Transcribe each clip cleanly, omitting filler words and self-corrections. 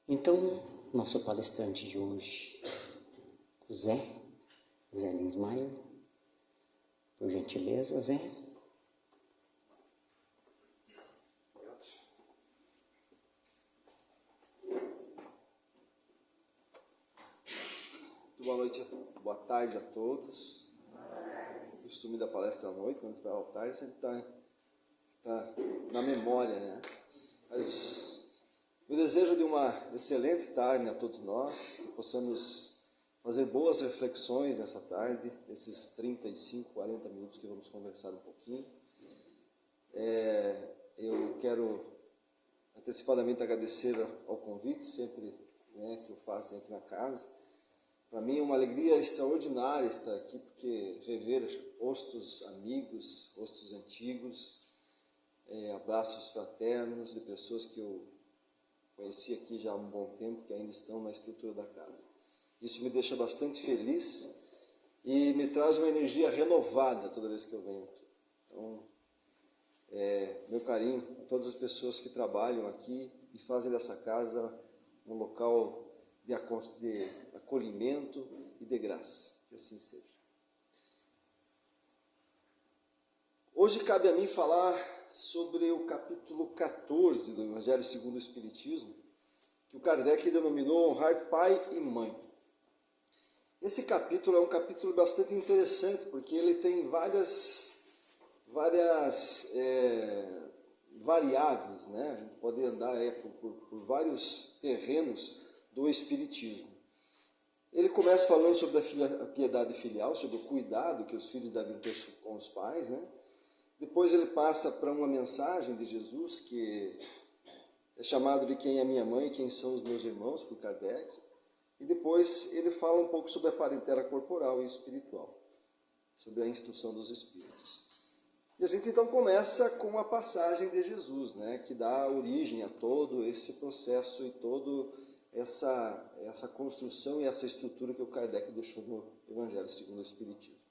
Então, nosso palestrante de hoje, Zé Linsmaier, por gentileza, Zé. Boa noite, boa tarde a todos. O costume da palestra à noite, quando vai ao tarde, sempre está na memória, né? Mas o desejo de uma excelente tarde a todos nós, que possamos fazer boas reflexões nessa tarde, esses 35, 40 minutos que vamos conversar um pouquinho. Eu quero antecipadamente agradecer ao convite, sempre que eu faço entre na casa. Para mim é uma alegria extraordinária estar aqui, porque rever rostos amigos, rostos antigos, abraços fraternos de pessoas que eu conheci aqui já há um bom tempo, que ainda estão na estrutura da casa. Isso me deixa bastante feliz e me traz uma energia renovada toda vez que eu venho aqui. Então, meu carinho a todas as pessoas que trabalham aqui e fazem dessa casa um local de acolhimento e de graça, que assim seja. Hoje cabe a mim falar sobre o capítulo 14 do Evangelho segundo o Espiritismo, que o Kardec denominou honrar pai e mãe. Esse capítulo é um capítulo bastante interessante, porque ele tem várias variáveis, né? A gente pode andar por vários terrenos do Espiritismo. Ele começa falando sobre a piedade filial, sobre o cuidado que os filhos devem ter com os pais, né? Depois ele passa para uma mensagem de Jesus, que é chamado de quem é minha mãe e quem são os meus irmãos, por Kardec. E depois ele fala um pouco sobre a parentela corporal e espiritual, sobre a instrução dos espíritos. E a gente então começa com a passagem de Jesus, né, que dá origem a todo esse processo e toda essa construção e essa estrutura que o Kardec deixou no Evangelho segundo o Espiritismo.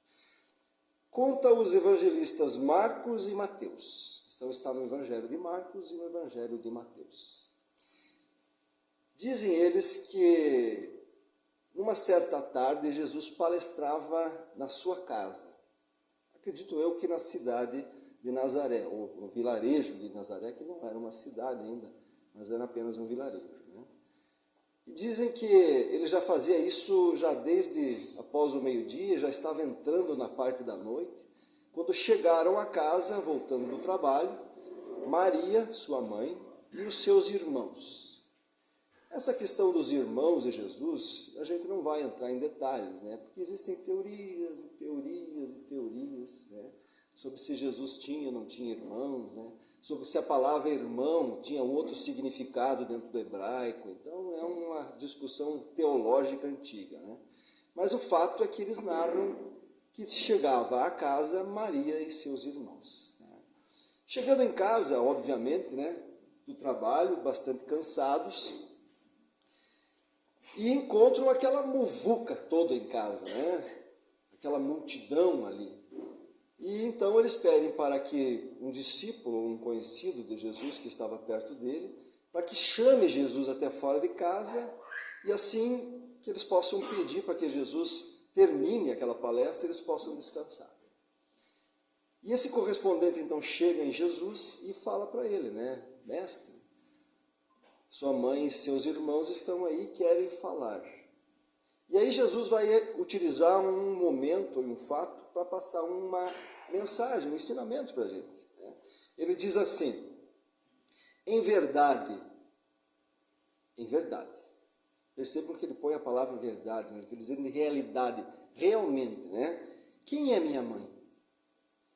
Conta os evangelistas Marcos e Mateus. Então está no Evangelho de Marcos e no Evangelho de Mateus. Dizem eles que numa certa tarde Jesus palestrava na sua casa. Acredito eu que na cidade de Nazaré, ou no vilarejo de Nazaré, que não era uma cidade ainda, mas era apenas um vilarejo. Né? E dizem que ele já fazia isso já desde após o meio-dia, já estava entrando na parte da noite, quando chegaram a casa, voltando do trabalho, Maria, sua mãe, e os seus irmãos. Essa questão dos irmãos de Jesus, a gente não vai entrar em detalhes, né? Porque existem teorias e teorias e teorias, né? Sobre se Jesus tinha ou não tinha irmãos, né? Sobre se a palavra irmão tinha outro significado dentro do hebraico. Então é uma discussão teológica antiga, né? Mas o fato é que eles narram que chegava à casa Maria e seus irmãos, né? Chegando em casa, obviamente, né, do trabalho, bastante cansados, e encontram aquela muvuca toda em casa, né? Aquela multidão ali. E então eles pedem para que um discípulo, um conhecido de Jesus que estava perto dele, para que chame Jesus até fora de casa, e assim que eles possam pedir para que Jesus termine aquela palestra e eles possam descansar. E esse correspondente então chega em Jesus e fala para ele, né? Mestre, sua mãe e seus irmãos estão aí e querem falar. E aí Jesus vai utilizar um momento e um fato para passar uma mensagem, um ensinamento para a gente. Né? Ele diz assim, em verdade, percebam que ele põe a palavra verdade, ele quer dizer em realidade, realmente, né? Quem é minha mãe?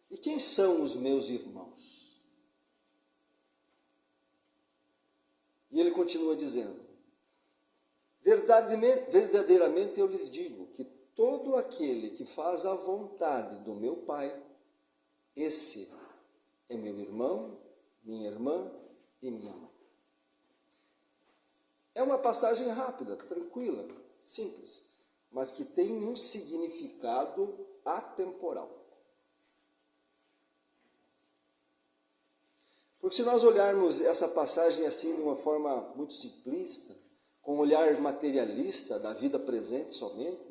E quem são os meus irmãos? E ele continua dizendo, verdadeiramente eu lhes digo que todo aquele que faz a vontade do meu Pai, esse é meu irmão, minha irmã e minha mãe. É uma passagem rápida, tranquila, simples, mas que tem um significado atemporal. Porque se nós olharmos essa passagem assim de uma forma muito simplista, um olhar materialista da vida presente somente,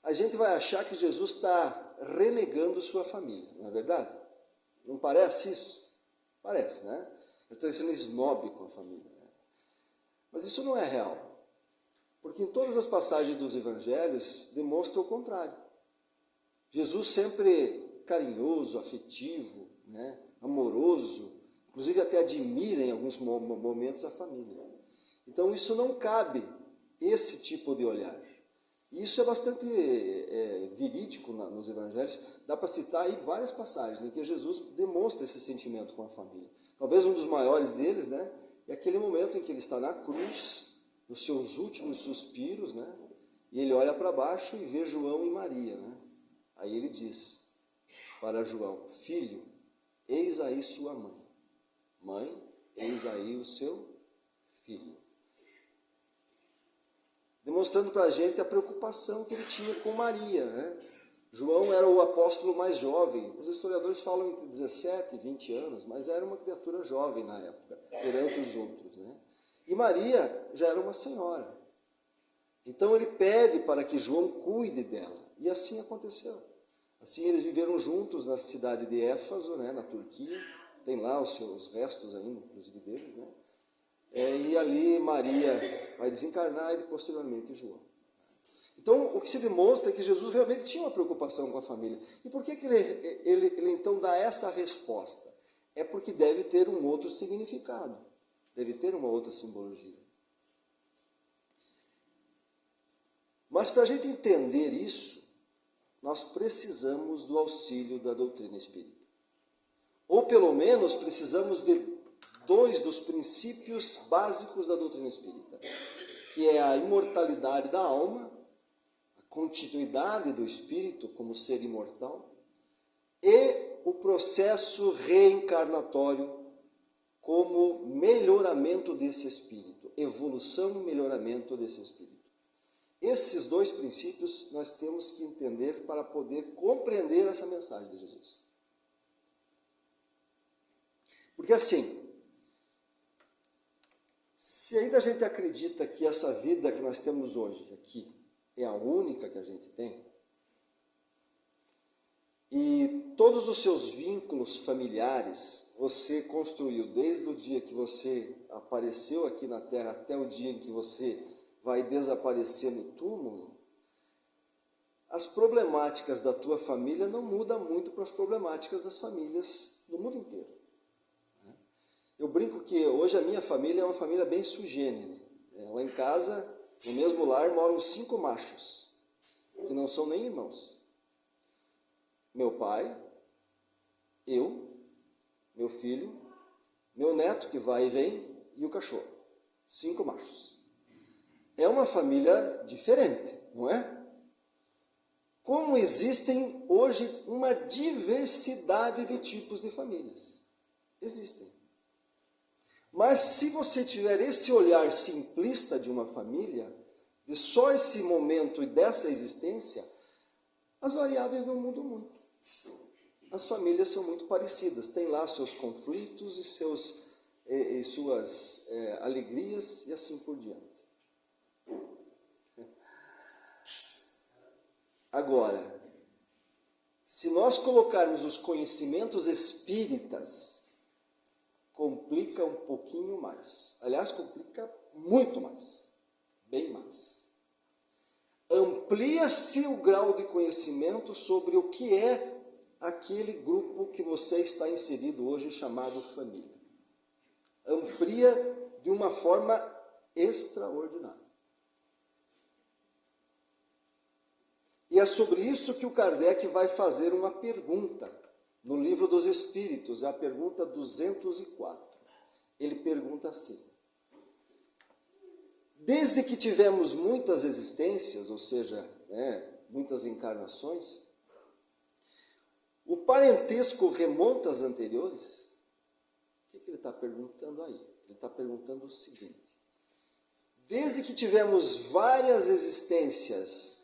a gente vai achar que Jesus está renegando sua família, não é verdade? Não parece isso? Parece, né? Ele está sendo snob com a família. Né? Mas isso não é real. Porque em todas as passagens dos evangelhos demonstra o contrário. Jesus sempre carinhoso, afetivo, né? Amoroso, inclusive até admira em alguns momentos a família. Então isso não cabe, esse tipo de olhar. E isso é bastante verídico nos evangelhos. Dá para citar aí várias passagens em que Jesus demonstra esse sentimento com a família. Talvez um dos maiores deles, né, é aquele momento em que ele está na cruz, nos seus últimos suspiros, né, e ele olha para baixo e vê João e Maria. Né? Aí ele diz para João: filho, eis aí sua mãe. Mãe, eis aí o seu filho. Demonstrando para a gente a preocupação que ele tinha com Maria. Né? João era o apóstolo mais jovem. Os historiadores falam entre 17 e 20 anos, mas era uma criatura jovem na época, perante os outros. Né? E Maria já era uma senhora. Então ele pede para que João cuide dela. E assim aconteceu. Assim eles viveram juntos na cidade de Éfaso, né, na Turquia. Tem lá os seus restos ainda, inclusive deles, né? E ali Maria vai desencarnar e posteriormente João. Então, o que se demonstra é que Jesus realmente tinha uma preocupação com a família. E por que ele então dá essa resposta? É porque deve ter um outro significado, deve ter uma outra simbologia. Mas para a gente entender isso, nós precisamos do auxílio da doutrina espírita. Ou pelo menos precisamos de dois dos princípios básicos da doutrina espírita, que é a imortalidade da alma, a continuidade do espírito como ser imortal, e o processo reencarnatório como melhoramento desse espírito, evolução e melhoramento desse espírito. Esses dois princípios nós temos que entender para poder compreender essa mensagem de Jesus. Porque assim, se ainda a gente acredita que essa vida que nós temos hoje aqui é a única que a gente tem, e todos os seus vínculos familiares você construiu desde o dia que você apareceu aqui na Terra até o dia em que você vai desaparecer no túmulo, as problemáticas da tua família não mudam muito para as problemáticas das famílias do mundo inteiro. Eu brinco que hoje a minha família é uma família bem sui generis. Lá em casa, no mesmo lar, moram 5 machos, que não são nem irmãos. Meu pai, eu, meu filho, meu neto que vai e vem e o cachorro. 5 machos. É uma família diferente, não é? Como existem hoje uma diversidade de tipos de famílias. Existem. Mas se você tiver esse olhar simplista de uma família, de só esse momento e dessa existência, as variáveis não mudam muito. As famílias são muito parecidas, têm lá seus conflitos e suas alegrias e assim por diante. Agora, se nós colocarmos os conhecimentos espíritas, complica um pouquinho mais. Aliás, complica muito mais, bem mais. Amplia-se o grau de conhecimento sobre o que é aquele grupo que você está inserido hoje, chamado família. Amplia de uma forma extraordinária. E é sobre isso que o Kardec vai fazer uma pergunta no Livro dos Espíritos, a pergunta 204. Ele pergunta assim: desde que tivemos muitas existências, ou seja, muitas encarnações, o parentesco remonta às anteriores? O que ele está perguntando aí? Ele está perguntando o seguinte: desde que tivemos várias existências,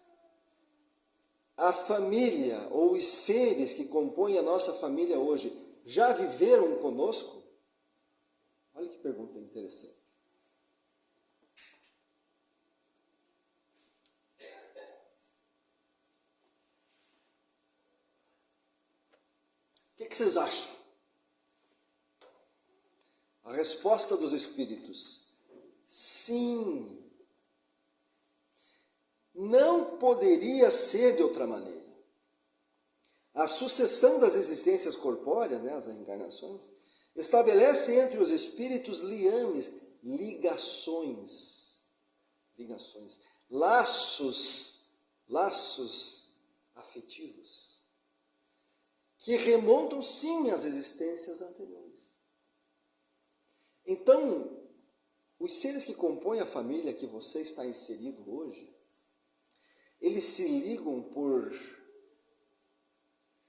a família ou os seres que compõem a nossa família hoje já viveram conosco? Olha que pergunta interessante. que vocês acham? A resposta dos espíritos: sim. Não poderia ser de outra maneira. A sucessão das existências corpóreas, né, as reencarnações, estabelece entre os espíritos liames, ligações, laços afetivos, que remontam sim às existências anteriores. Então, os seres que compõem a família que você está inserido hoje, eles se ligam por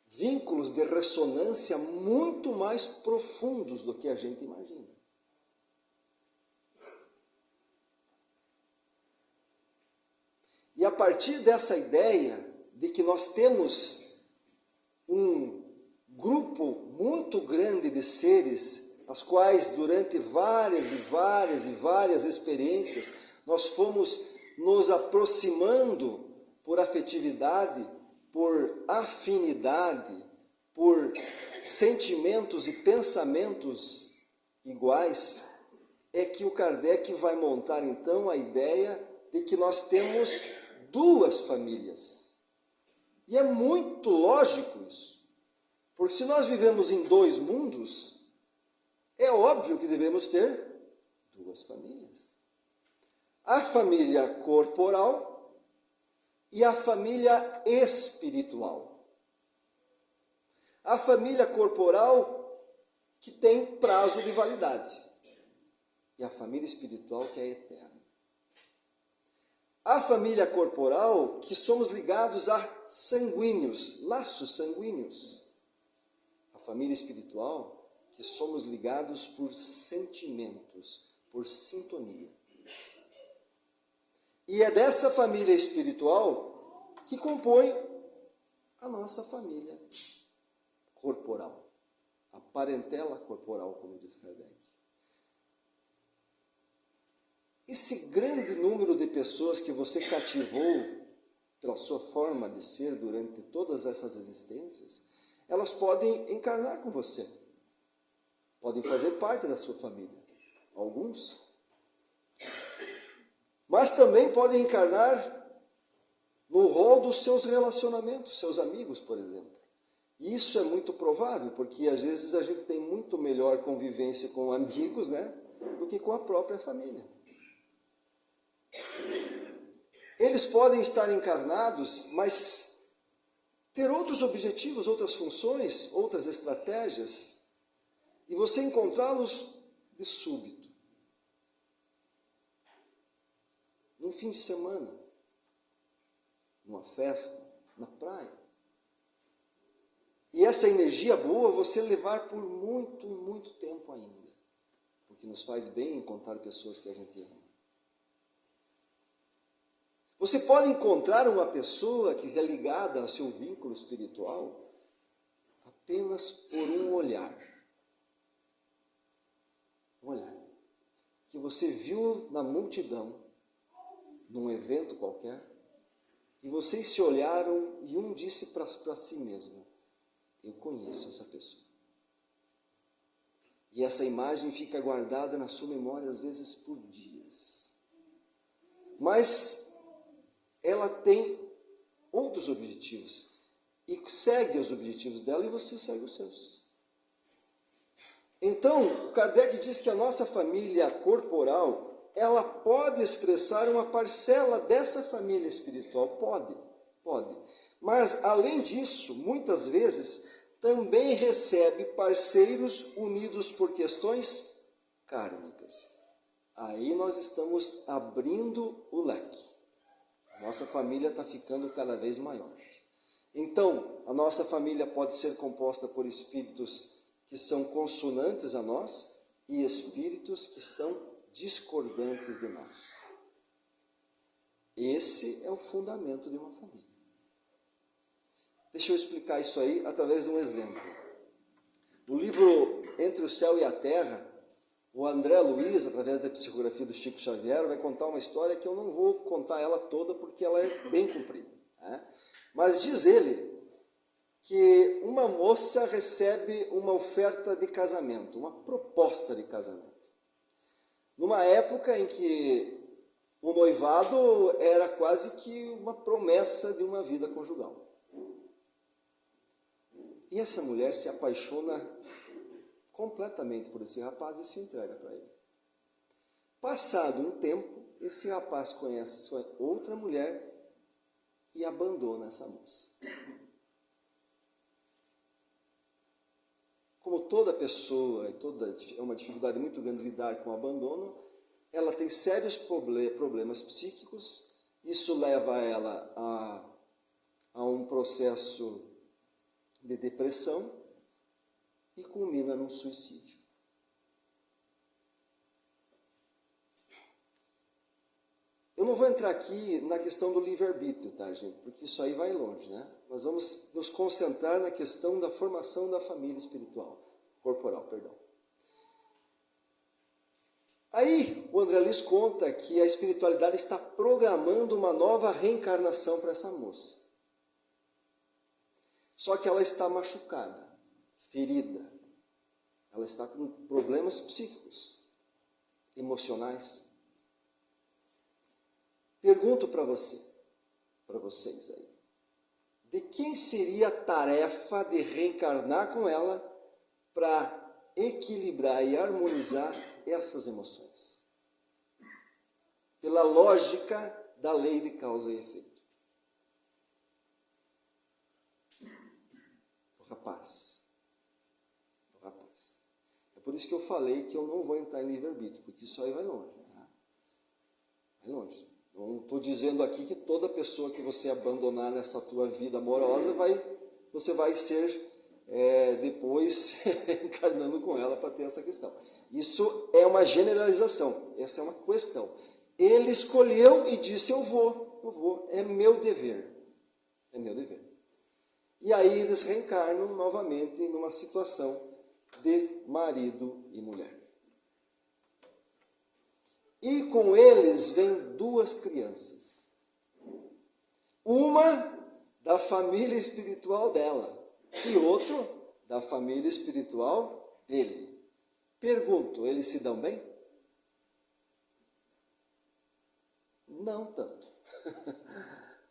vínculos de ressonância muito mais profundos do que a gente imagina. E a partir dessa ideia de que nós temos um grupo muito grande de seres, as quais durante várias experiências nós fomos nos aproximando por afetividade, por afinidade, por sentimentos e pensamentos iguais, é que o Kardec vai montar então a ideia de que nós temos duas famílias. E é muito lógico isso, porque se nós vivemos em dois mundos, é óbvio que devemos ter duas famílias. A família corporal e a família espiritual. A família corporal que tem prazo de validade e a família espiritual que é eterna. A família corporal que somos ligados a sanguíneos, laços sanguíneos. A família espiritual que somos ligados por sentimentos, por sintonia. E é dessa família espiritual que compõe a nossa família corporal, a parentela corporal, como diz Kardec. Esse grande número de pessoas que você cativou pela sua forma de ser durante todas essas existências, elas podem encarnar com você, podem fazer parte da sua família, alguns. Mas também podem encarnar no rol dos seus relacionamentos, seus amigos, por exemplo. E isso é muito provável, porque às vezes a gente tem muito melhor convivência com amigos, né, do que com a própria família. Eles podem estar encarnados, mas ter outros objetivos, outras funções, outras estratégias, e você encontrá-los de súbito. Num fim de semana, numa festa, na praia. E essa energia boa você levar por muito tempo ainda. Porque nos faz bem encontrar pessoas que a gente ama. Você pode encontrar uma pessoa que é ligada ao seu vínculo espiritual apenas por um olhar. Um olhar. Que você viu na multidão, num evento qualquer, e vocês se olharam e um disse para si mesmo: eu conheço essa pessoa. E essa imagem fica guardada na sua memória às vezes por dias. Mas ela tem outros objetivos e segue os objetivos dela e você segue os seus. Então, o Kardec diz que a nossa família corporal, ela pode expressar uma parcela dessa família espiritual, pode. Mas, além disso, muitas vezes, também recebe parceiros unidos por questões kármicas. Aí nós estamos abrindo o leque. Nossa família está ficando cada vez maior. Então, a nossa família pode ser composta por espíritos que são consonantes a nós e espíritos que estão discordantes de nós. Esse é o fundamento de uma família. Deixa eu explicar isso aí através de um exemplo. No livro Entre o Céu e a Terra, o André Luiz, através da psicografia do Chico Xavier, vai contar uma história que eu não vou contar ela toda porque ela é bem comprida, né? Mas diz ele que uma moça recebe uma oferta de casamento, uma proposta de casamento. Numa época em que o noivado era quase que uma promessa de uma vida conjugal. E essa mulher se apaixona completamente por esse rapaz e se entrega para ele. Passado um tempo, esse rapaz conhece outra mulher e abandona essa moça. Como toda pessoa, é uma dificuldade muito grande lidar com o abandono, ela tem sérios problemas psíquicos, isso leva ela a um processo de depressão e culmina num suicídio. Eu não vou entrar aqui na questão do livre-arbítrio, tá, gente? Porque isso aí vai longe, né? Nós vamos nos concentrar na questão da formação da família corporal, perdão. Aí, o André Luiz conta que a espiritualidade está programando uma nova reencarnação para essa moça. Só que ela está machucada, ferida. Ela está com problemas psíquicos, emocionais. Pergunto para vocês aí, de quem seria a tarefa de reencarnar com ela para equilibrar e harmonizar essas emoções? Pela lógica da lei de causa e efeito. O rapaz. É por isso que eu falei que eu não vou entrar em livre-arbítrio, porque isso aí vai longe. Tá? Vai longe. Não estou dizendo aqui que toda pessoa que você abandonar nessa tua vida amorosa, você vai ser depois encarnando com ela para ter essa questão. Isso é uma generalização, essa é uma questão. Ele escolheu e disse, eu vou, é meu dever. É meu dever. E aí eles reencarnam novamente numa situação de marido e mulher. E com eles vêm duas crianças. Uma da família espiritual dela e outro da família espiritual dele. Pergunto, eles se dão bem? Não tanto.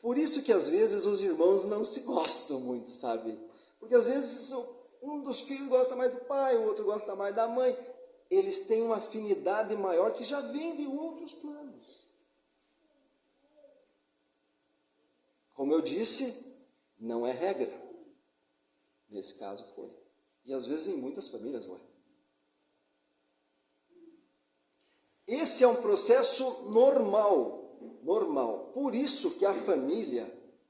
Por isso que às vezes os irmãos não se gostam muito, sabe? Porque às vezes um dos filhos gosta mais do pai, o outro gosta mais da mãe. Eles têm uma afinidade maior que já vem de outros planos. Como eu disse, não é regra. Nesse caso foi. E às vezes em muitas famílias não é. Esse é um processo normal. Por isso que a família,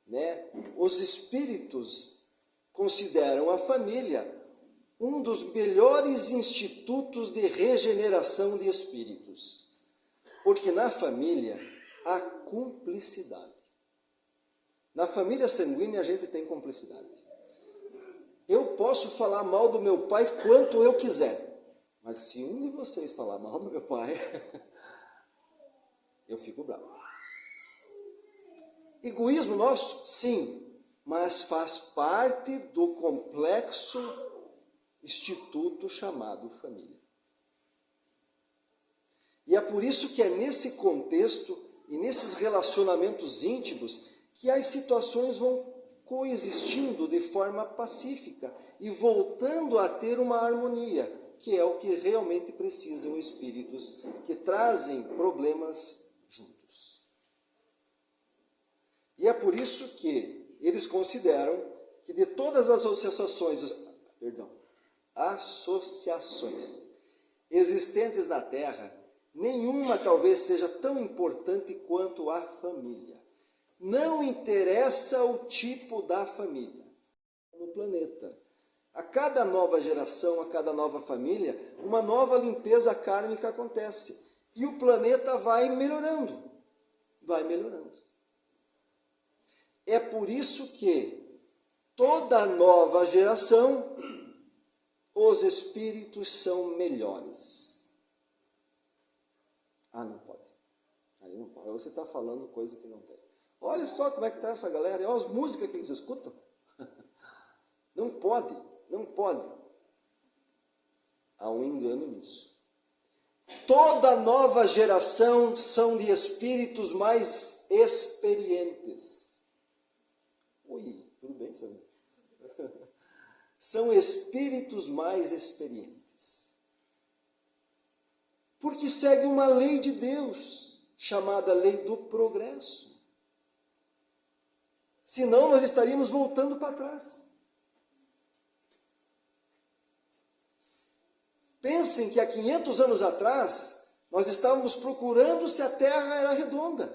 né, os espíritos consideram a família um dos melhores institutos de regeneração de espíritos. Porque na família há cumplicidade. Na família sanguínea a gente tem cumplicidade. Eu posso falar mal do meu pai quanto eu quiser. Mas se um de vocês falar mal do meu pai, eu fico bravo. Egoísmo nosso? Sim. Mas faz parte do complexo instituto chamado família. E é por isso que é nesse contexto e nesses relacionamentos íntimos que as situações vão coexistindo de forma pacífica e voltando a ter uma harmonia, que é o que realmente precisam espíritos que trazem problemas juntos. E é por isso que eles consideram que de todas as associações existentes na Terra, nenhuma talvez seja tão importante quanto a família. Não interessa o tipo da família no planeta. A cada nova geração, a cada nova família, uma nova limpeza kármica acontece. E o planeta vai melhorando. É por isso que toda nova geração, os espíritos são melhores. Ah, não pode. Aí não pode. Você está falando coisa que não tem. Olha só como é que está essa galera. Olha as músicas que eles escutam. Não pode, não pode. Há um engano nisso. Toda nova geração são de espíritos mais experientes. Oi, tudo bem, sabe? São espíritos mais experientes. Porque seguem uma lei de Deus, chamada lei do progresso. Senão nós estaríamos voltando para trás. Pensem que há 500 anos atrás, nós estávamos procurando se a Terra era redonda.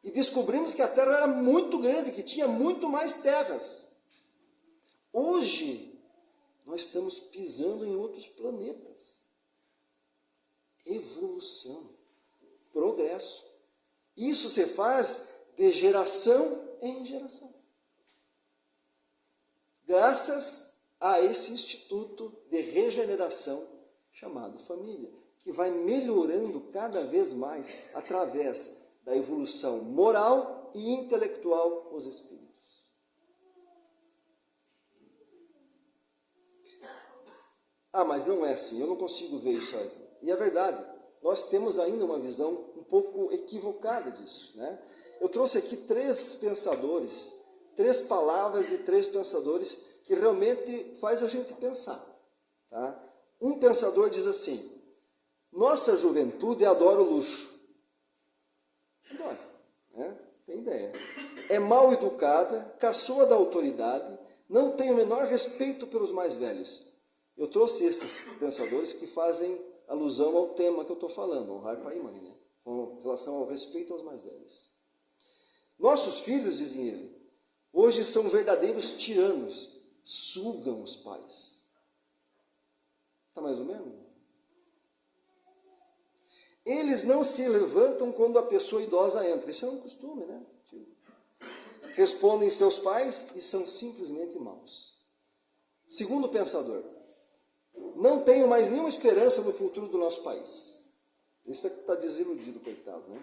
E descobrimos que a Terra era muito grande, que tinha muito mais terras. Hoje, nós estamos pisando em outros planetas. Evolução, progresso. Isso se faz de geração em geração. Graças a esse instituto de regeneração chamado família, que vai melhorando cada vez mais através da evolução moral e intelectual dos espíritos. Ah, mas não é assim, eu não consigo ver isso aí. E é verdade, nós temos ainda uma visão um pouco equivocada disso, né? Eu trouxe aqui 3 pensadores, 3 palavras de 3 pensadores que realmente faz a gente pensar, tá? Um pensador diz assim: nossa juventude adora o luxo. Adora, né? Tem ideia. É mal educada, caçoa da autoridade, não tem o menor respeito pelos mais velhos. Eu trouxe esses pensadores que fazem alusão ao tema que eu estou falando, honrar pai e mãe, né? Com relação ao respeito aos mais velhos. Nossos filhos, dizem ele, hoje são verdadeiros tiranos, sugam os pais. Está mais ou menos? Eles não se levantam quando a pessoa idosa entra. Isso é um costume, né? Respondem seus pais e são simplesmente maus. Segundo pensador, não tenho mais nenhuma esperança no futuro do nosso país. Esse está desiludido, coitado, né?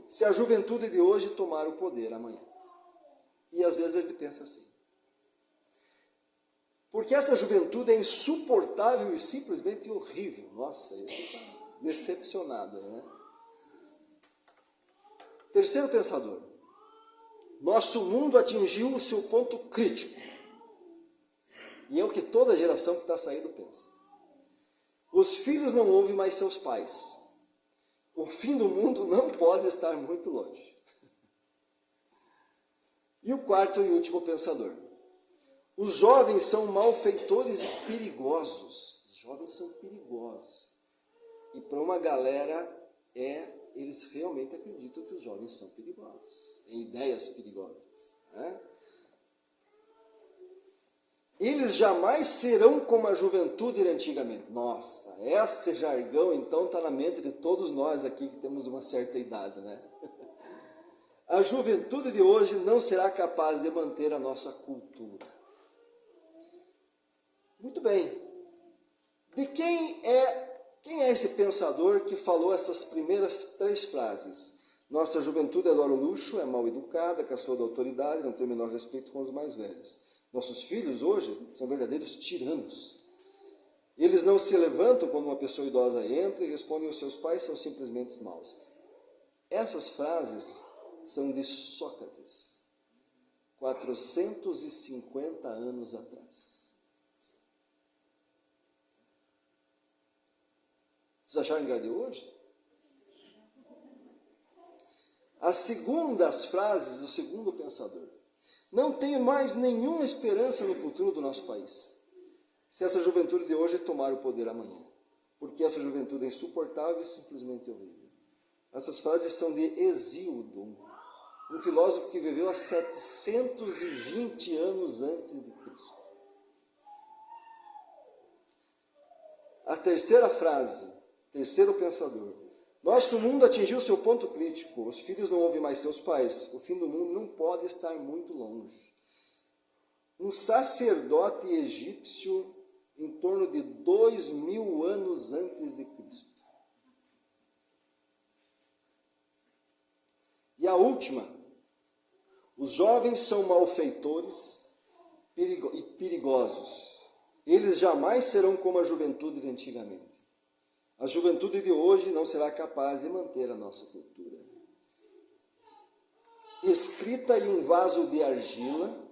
Se a juventude de hoje tomar o poder amanhã. E às vezes ele pensa assim. Porque essa juventude é insuportável e simplesmente horrível. Nossa, ele está decepcionado, né? Terceiro pensador. Nosso mundo atingiu o seu ponto crítico. E é o que toda geração que está saindo pensa. Os filhos não ouvem mais seus pais. O fim do mundo não pode estar muito longe. E o quarto e último pensador. Os jovens são malfeitores e perigosos. Os jovens são perigosos. E para uma galera, eles realmente acreditam que os jovens são perigosos. Têm ideias perigosas, né? Eles jamais serão como a juventude de antigamente. Nossa, esse jargão então está na mente de todos nós aqui que temos uma certa idade, né? A juventude de hoje não será capaz de manter a nossa cultura. Muito bem. De quem é esse pensador que falou essas primeiras 3 frases? Nossa juventude adora o luxo, é mal educada, caçoa da autoridade, não tem o menor respeito com os mais velhos. Nossos filhos hoje são verdadeiros tiranos. Eles não se levantam quando uma pessoa idosa entra e respondem aos seus pais, são simplesmente maus. Essas frases são de Sócrates, 450 anos atrás. Vocês acharam engraçado hoje? As segundas frases do segundo pensador. Não tenho mais nenhuma esperança no futuro do nosso país, se essa juventude de hoje tomar o poder amanhã. Porque essa juventude é insuportável e simplesmente horrível. Essas frases são de Hesíodo, um filósofo que viveu há 720 anos antes de Cristo. A terceira frase, terceiro pensador. Nosso mundo atingiu seu ponto crítico. Os filhos não ouvem mais seus pais. O fim do mundo não pode estar muito longe. Um sacerdote egípcio em torno de 2000 anos antes de Cristo. E a última. Os jovens são malfeitores e perigosos. Eles jamais serão como a juventude de antigamente. A juventude de hoje não será capaz de manter a nossa cultura. Escrita em um vaso de argila,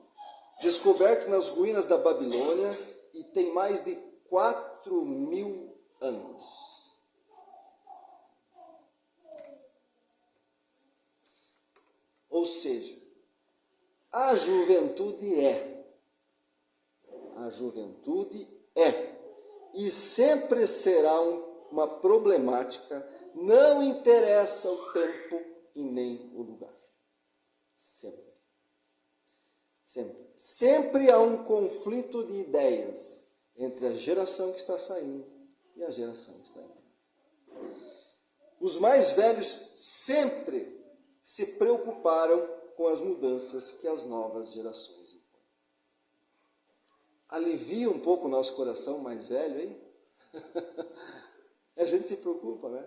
descoberto nas ruínas da Babilônia, e tem mais de 4.000 anos. Ou seja, a juventude é, e sempre será uma problemática, não interessa o tempo e nem o lugar. Sempre. Sempre. Sempre há um conflito de ideias entre a geração que está saindo e a geração que está entrando. Os mais velhos sempre se preocuparam com as mudanças que as novas gerações impõem. Alivia um pouco o nosso coração mais velho, hein? A gente se preocupa, né?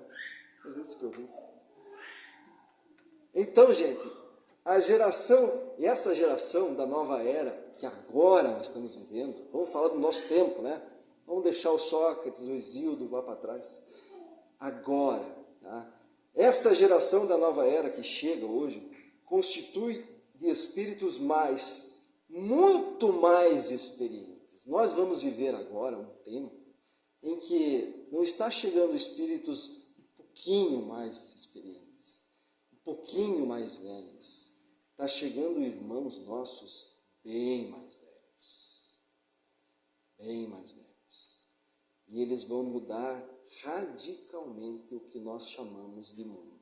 A gente se preocupa. Então, gente, essa geração da nova era, que agora nós estamos vivendo, vamos falar do nosso tempo, né? Vamos deixar o Sócrates, o Hesíodo lá para trás. Agora, tá? Essa geração da nova era que chega hoje, constitui de espíritos muito mais experientes. Nós vamos viver agora um tempo em que não está chegando espíritos um pouquinho mais experientes, um pouquinho mais velhos. Está chegando irmãos nossos bem mais velhos. Bem mais velhos. E eles vão mudar radicalmente o que nós chamamos de mundo.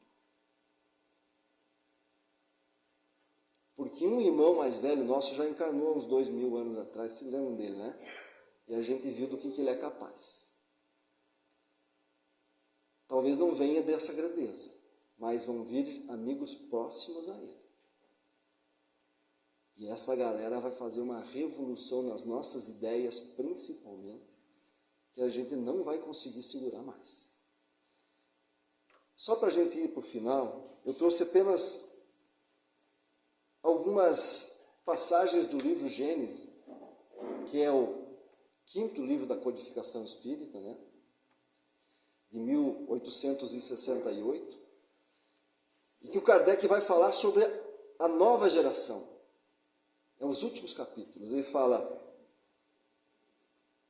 Porque um irmão mais velho nosso já encarnou há uns 2.000 anos atrás, se lembram dele, né? E a gente viu do que ele é capaz. Talvez não venha dessa grandeza, mas vão vir amigos próximos a ele. E essa galera vai fazer uma revolução nas nossas ideias, principalmente, que a gente não vai conseguir segurar mais. Só para a gente ir para o final, eu trouxe apenas algumas passagens do livro Gênesis, que é o 5º livro da codificação espírita, né? De 1868, e que o Kardec vai falar sobre a nova geração. É os últimos capítulos. Ele fala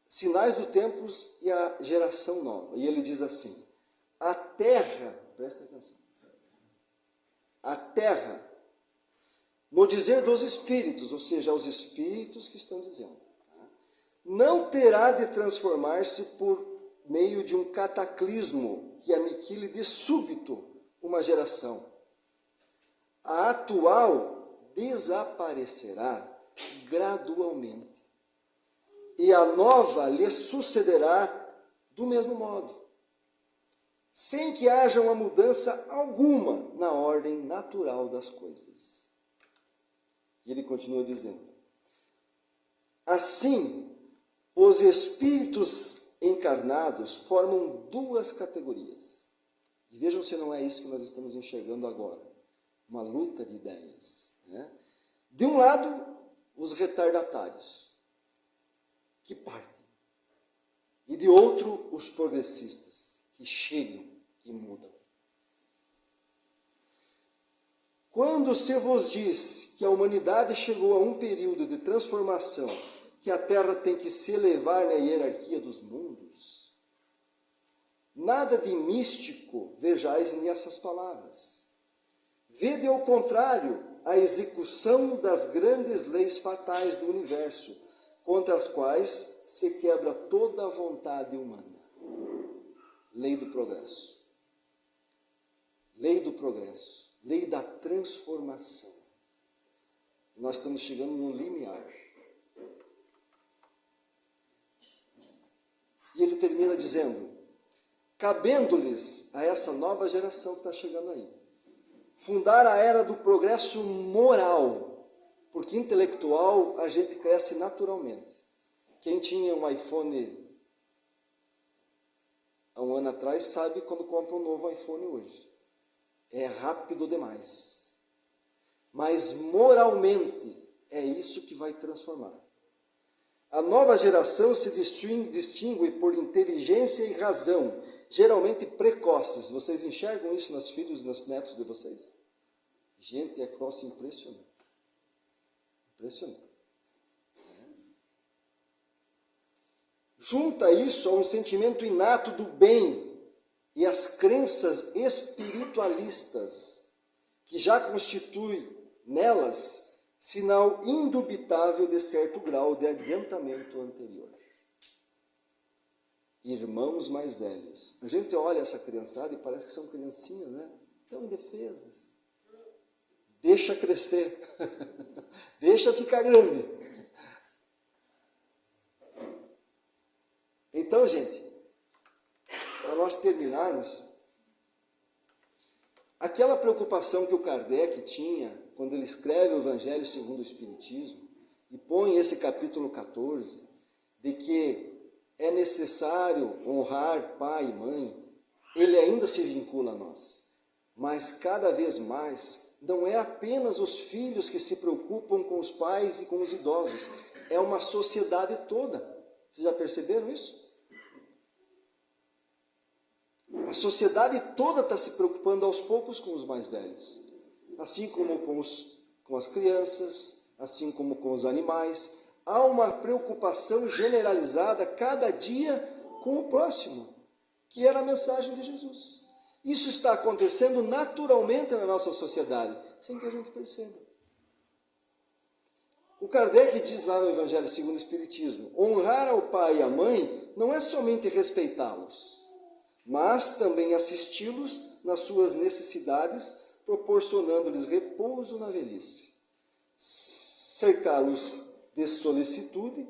sinais do tempos e a geração nova. E ele diz assim: a terra, presta atenção, a terra, no dizer dos espíritos, ou seja, os espíritos que estão dizendo, não terá de transformar-se por meio de um cataclismo que aniquile de súbito uma geração. A atual desaparecerá gradualmente, e a nova lhe sucederá do mesmo modo, sem que haja uma mudança alguma na ordem natural das coisas. E ele continua dizendo: assim, os espíritos encarnados formam 2 categorias. E vejam se não é isso que nós estamos enxergando agora. Uma luta de ideias, né? De um lado, os retardatários, que partem. E de outro, os progressistas, que chegam e mudam. Quando se vos diz que a humanidade chegou a um período de transformação, que a Terra tem que se elevar na hierarquia dos mundos, nada de místico vejais nessas palavras. Vede ao contrário a execução das grandes leis fatais do universo, contra as quais se quebra toda a vontade humana. Lei do progresso. Lei do progresso. Lei da transformação. Nós estamos chegando no limiar. E ele termina dizendo: cabendo-lhes a essa nova geração que está chegando aí, fundar a era do progresso moral, porque intelectual a gente cresce naturalmente. Quem tinha um iPhone há um ano atrás sabe quando compra um novo iPhone hoje. É rápido demais. Mas moralmente é isso que vai transformar. A nova geração se distingue por inteligência e razão, geralmente precoces. Vocês enxergam isso nos filhos e nos netos de vocês? Gente, é troço impressionante. Impressionante. Junta isso a um sentimento inato do bem e as crenças espiritualistas, que já constitui nelas sinal indubitável de certo grau de adiantamento anterior. Irmãos mais velhos. A gente olha essa criançada e parece que são criancinhas, né? Tão indefesas. Deixa crescer. Deixa ficar grande. Então, gente, para nós terminarmos, aquela preocupação que o Kardec tinha quando ele escreve o Evangelho segundo o Espiritismo e põe esse capítulo 14, de que é necessário honrar pai e mãe, ele ainda se vincula a nós. Mas cada vez mais, não é apenas os filhos que se preocupam com os pais e com os idosos, é uma sociedade toda. Vocês já perceberam isso? A sociedade toda está se preocupando aos poucos com os mais velhos. Assim como com as crianças, assim como com os animais. Há uma preocupação generalizada cada dia com o próximo, que era a mensagem de Jesus. Isso está acontecendo naturalmente na nossa sociedade, sem que a gente perceba. O Kardec diz lá no Evangelho segundo o Espiritismo, honrar ao pai e à mãe não é somente respeitá-los, mas também assisti-los nas suas necessidades, proporcionando-lhes repouso na velhice. Cercá-los de solicitude,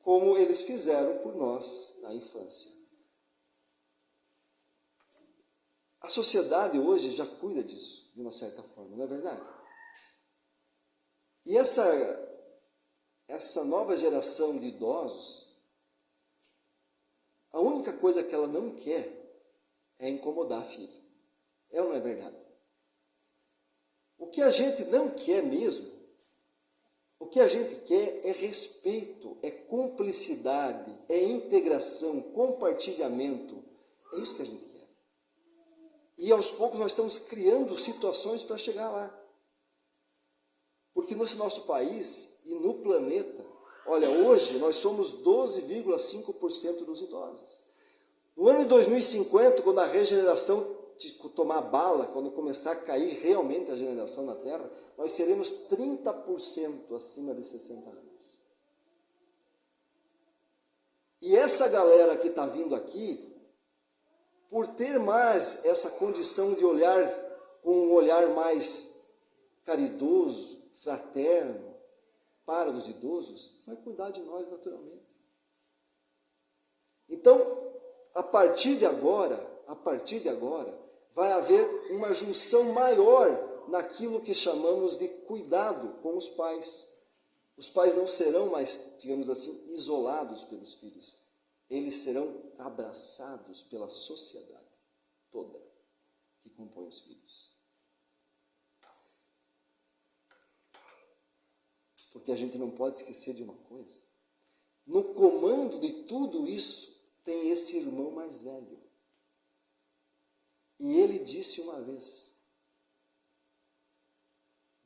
como eles fizeram por nós na infância. A sociedade hoje já cuida disso, de uma certa forma, não é verdade? E essa nova geração de idosos, a única coisa que ela não quer é incomodar a filha. É ou não é verdade? O que a gente não quer mesmo, o que a gente quer é respeito, é cumplicidade, é integração, compartilhamento. É isso que a gente quer. E aos poucos nós estamos criando situações para chegar lá. Porque no nosso país e no planeta, olha, hoje nós somos 12,5% dos idosos. No ano de 2050, quando a regeneração tomar bala, quando começar a cair realmente a geração na Terra, nós seremos 30% acima de 60 anos. E essa galera que está vindo aqui, por ter mais essa condição de olhar com um olhar mais caridoso, fraterno, para os idosos, vai cuidar de nós naturalmente. Então, a partir de agora, vai haver uma junção maior naquilo que chamamos de cuidado com os pais. Os pais não serão mais, digamos assim, isolados pelos filhos. Eles serão abraçados pela sociedade toda que compõe os filhos. Porque a gente não pode esquecer de uma coisa. No comando de tudo isso, tem esse irmão mais velho. E ele disse uma vez,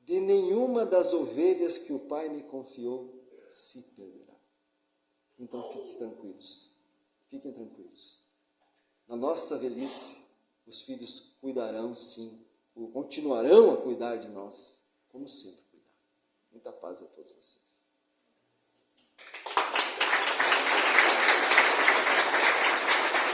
de nenhuma das ovelhas que o Pai me confiou se perderá. Então fiquem tranquilos. Na nossa velhice, os filhos cuidarão sim, continuarão a cuidar de nós, como sempre cuidaram. Muita paz a todos vocês.